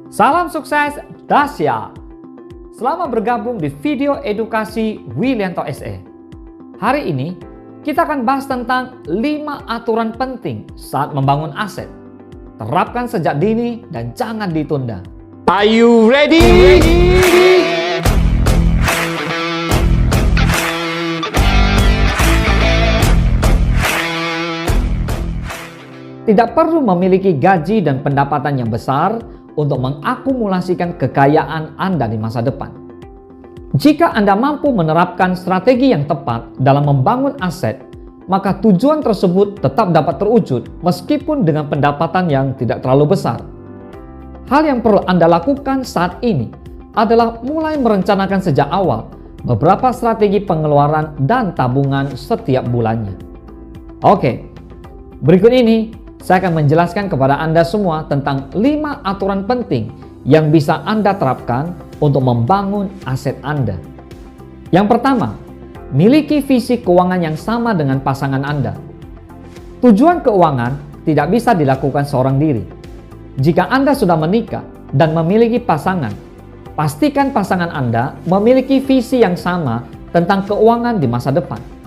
Salam sukses Dasya. Selamat bergabung di video edukasi Willianto SE. Hari ini kita akan bahas tentang 5 aturan penting saat membangun aset. Terapkan sejak dini dan jangan ditunda. Are you ready? Tidak perlu memiliki gaji dan pendapatan yang besar untuk mengakumulasikan kekayaan Anda di masa depan. Jika Anda mampu menerapkan strategi yang tepat dalam membangun aset, maka tujuan tersebut tetap dapat terwujud meskipun dengan pendapatan yang tidak terlalu besar. Hal yang perlu Anda lakukan saat ini adalah mulai merencanakan sejak awal beberapa strategi pengeluaran dan tabungan setiap bulannya. Oke, berikut ini saya akan menjelaskan kepada Anda semua tentang 5 aturan penting yang bisa Anda terapkan untuk membangun aset Anda. Yang pertama, miliki visi keuangan yang sama dengan pasangan Anda. Tujuan keuangan tidak bisa dilakukan seorang diri. Jika Anda sudah menikah dan memiliki pasangan, pastikan pasangan Anda memiliki visi yang sama tentang keuangan di masa depan.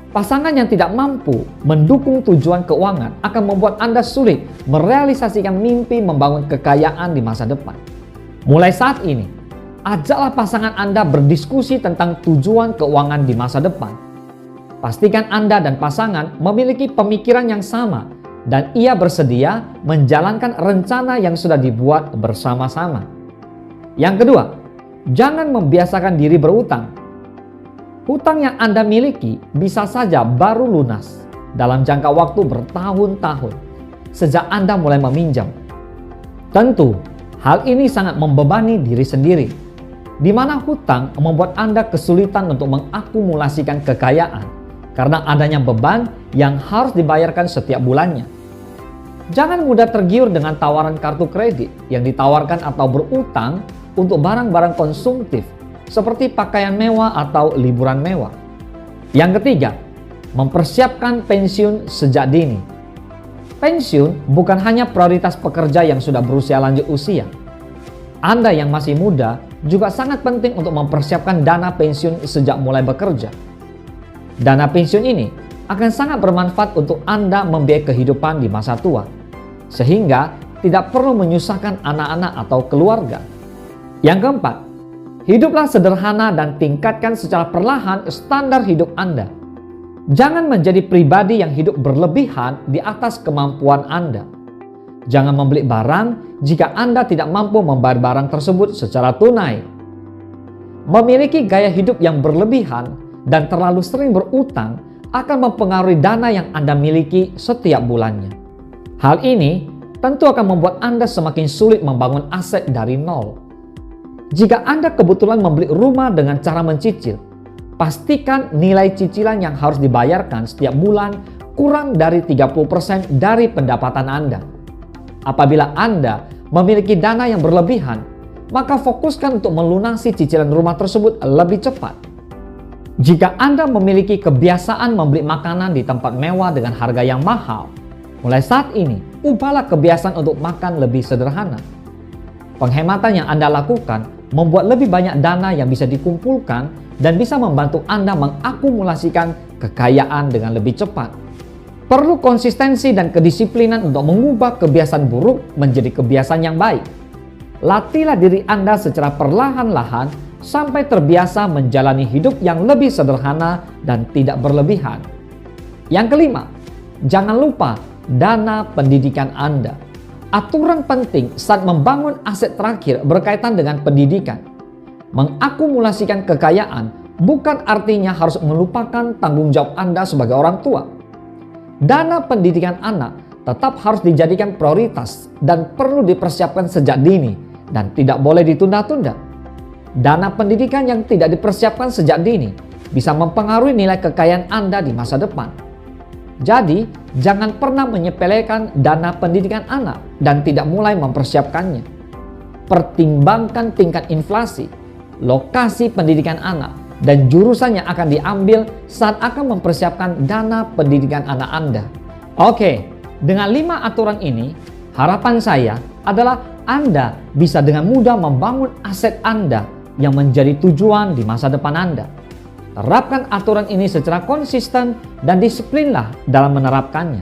Pasangan yang tidak mampu mendukung tujuan keuangan akan membuat Anda sulit merealisasikan mimpi membangun kekayaan di masa depan. Mulai saat ini, ajaklah pasangan Anda berdiskusi tentang tujuan keuangan di masa depan. Pastikan Anda dan pasangan memiliki pemikiran yang sama dan ia bersedia menjalankan rencana yang sudah dibuat bersama-sama. Yang kedua, jangan membiasakan diri berutang. Hutang yang Anda miliki bisa saja baru lunas dalam jangka waktu bertahun-tahun sejak Anda mulai meminjam. Tentu, hal ini sangat membebani diri sendiri, di mana hutang membuat Anda kesulitan untuk mengakumulasikan kekayaan karena adanya beban yang harus dibayarkan setiap bulannya. Jangan mudah tergiur dengan tawaran kartu kredit yang ditawarkan atau berutang untuk barang-barang konsumtif seperti pakaian mewah atau liburan mewah. Yang ketiga, mempersiapkan pensiun sejak dini. Pensiun bukan hanya prioritas pekerja yang sudah berusia lanjut usia. Anda yang masih muda juga sangat penting untuk mempersiapkan dana pensiun sejak mulai bekerja. Dana pensiun ini akan sangat bermanfaat untuk Anda membiayai kehidupan di masa tua, sehingga tidak perlu menyusahkan anak-anak atau keluarga. Yang keempat, hiduplah sederhana dan tingkatkan secara perlahan standar hidup Anda. Jangan menjadi pribadi yang hidup berlebihan di atas kemampuan Anda. Jangan membeli barang jika Anda tidak mampu membayar barang tersebut secara tunai. Memiliki gaya hidup yang berlebihan dan terlalu sering berutang akan mempengaruhi dana yang Anda miliki setiap bulannya. Hal ini tentu akan membuat Anda semakin sulit membangun aset dari nol. Jika Anda kebetulan membeli rumah dengan cara mencicil, pastikan nilai cicilan yang harus dibayarkan setiap bulan kurang dari 30% dari pendapatan Anda. Apabila Anda memiliki dana yang berlebihan, maka fokuskan untuk melunasi cicilan rumah tersebut lebih cepat. Jika Anda memiliki kebiasaan membeli makanan di tempat mewah dengan harga yang mahal, mulai saat ini ubahlah kebiasaan untuk makan lebih sederhana. Penghematan yang Anda lakukan membuat lebih banyak dana yang bisa dikumpulkan dan bisa membantu Anda mengakumulasikan kekayaan dengan lebih cepat. Perlu konsistensi dan kedisiplinan untuk mengubah kebiasaan buruk menjadi kebiasaan yang baik. Latihlah diri Anda secara perlahan-lahan sampai terbiasa menjalani hidup yang lebih sederhana dan tidak berlebihan. Yang kelima, jangan lupa dana pendidikan Anda. Aturan penting saat membangun aset terakhir berkaitan dengan pendidikan. Mengakumulasikan kekayaan bukan artinya harus melupakan tanggung jawab Anda sebagai orang tua. Dana pendidikan anak tetap harus dijadikan prioritas dan perlu dipersiapkan sejak dini dan tidak boleh ditunda-tunda. Dana pendidikan yang tidak dipersiapkan sejak dini bisa mempengaruhi nilai kekayaan Anda di masa depan. Jadi, jangan pernah menyepelekan dana pendidikan anak dan tidak mulai mempersiapkannya. Pertimbangkan tingkat inflasi, lokasi pendidikan anak, dan jurusan yang akan diambil saat akan mempersiapkan dana pendidikan anak Anda. Oke, dengan 5 aturan ini, Harapan saya adalah Anda bisa dengan mudah membangun aset Anda yang menjadi tujuan di masa depan Anda. Terapkan aturan ini secara konsisten dan disiplinlah dalam menerapkannya.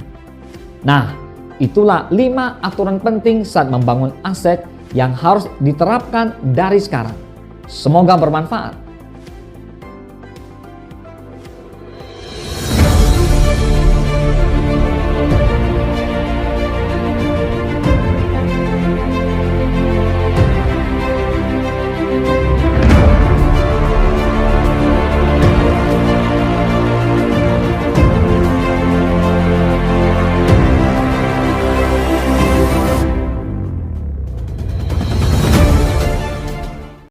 Nah, itulah 5 aturan penting saat membangun aset yang harus diterapkan dari sekarang. Semoga bermanfaat.